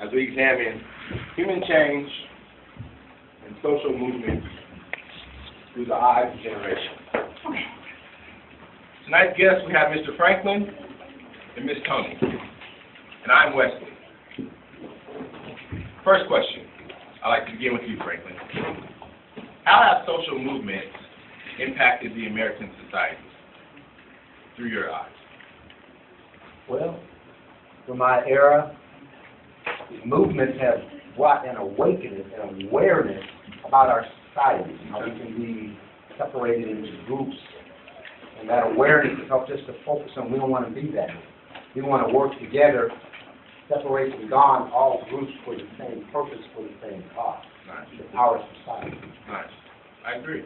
as we examine human change and social movements through the eyes of generation. Tonight's guests, we have Mr. Franklin and Ms. Tony, and I'm Wesley. First question, I'd like to begin with you, Franklin. How have social movements impacted the American society through your eyes? Well, for my era, movements have brought an awakening and awareness about our society, how we can be separated into groups, and that awareness has helped us to focus on we don't want to be that. We want to work together, separate and gone, all groups for the same purpose, for the same cause. Nice. The power of society. Nice. I agree.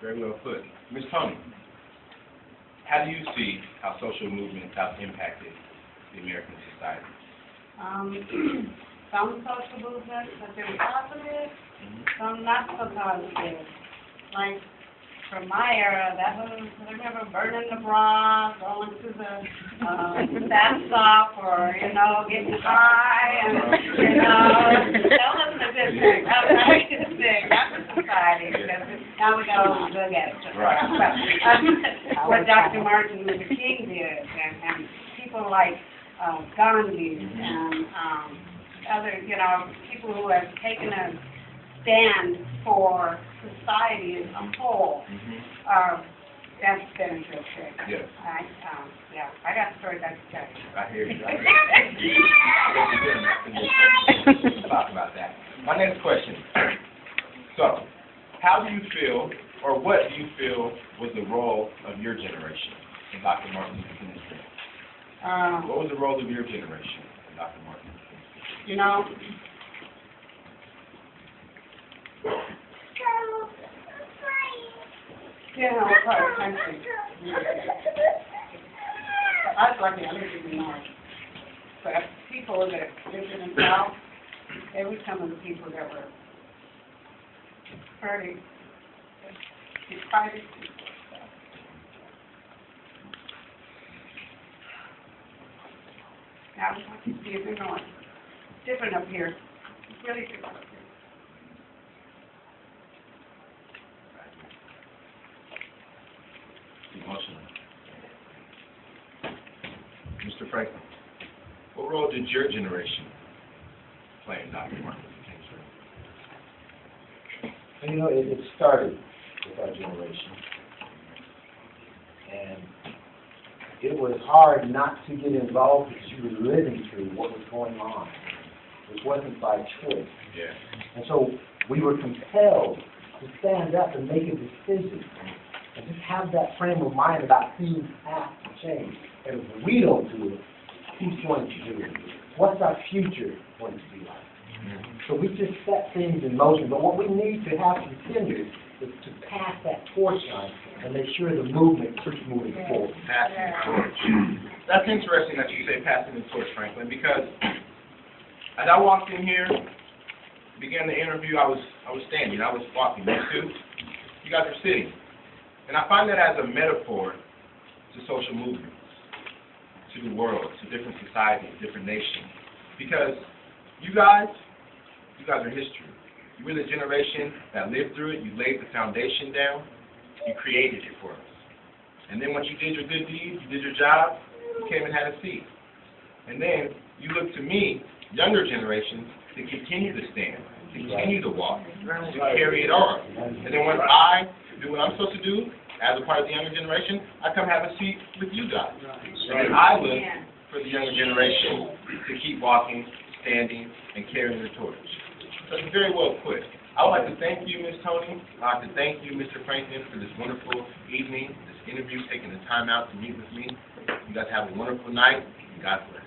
Very well put. Ms. Tony, how do you see how social movements have impacted the American society? Some social movements have been positive, some not so positive. Like, from my era, that was, I remember burning the bra, going to the staff stop, or, getting high, and, that wasn't a good thing. That was not a good thing, not for society, because now we got all the drug addicts. Right. What Dr. Martin Luther King did, and people like Gandhi, and other, people who have taken a stand for society as a whole. That's been a good thing. Yes. I got stories I could tell you. I hear you. We'll talk about that. My next question. So, how do you feel, or what do you feel was the role of your generation in Dr. Martin Luther King's stand? What was the role of your generation in Dr. Martin Luther King's stand? What part of the country? I was lucky I lived in the North. But people that lived in the South, they were some of the people that were pretty excited. Now, I can see it, they're going different up here. It's really different up here. Emotional. Mr. Franklin, what role did your generation play in Dr. Martin Luther King's role? It started with our generation. And it was hard not to get involved because you were living through what was going on. It wasn't by choice. Yeah. And so we were compelled to stand up and make a decision and just have that frame of mind about things have to change. And if we don't do it, who's going to do it? What's our future going to be like? So we just set things in motion. But what we need to have continued is to pass that torch on and make sure the movement keeps moving forward. Passing the torch. That's interesting that you say passing the torch, Franklin, because as I walked in here, began the interview, I was standing, I was walking. You guys are sitting. And I find that as a metaphor to social movements, to the world, to different societies, different nations. Because you guys are history. You're the generation that lived through it. You laid the foundation down. You created it for us. And then once you did your good deeds, you did your job, you came and had a seat. And then you look to me, younger generations, to continue to stand, to continue to walk, to carry it on. And then once I do what I'm supposed to do as a part of the younger generation, I come have a seat with you guys. And then I look for the younger generation to keep walking, standing, and carrying the torch. So it's very well put. I would like to thank you, Ms. Tony. I'd like to thank you, Mr. Franklin, for this wonderful evening, this interview, taking the time out to meet with me. You guys have a wonderful night, and God bless.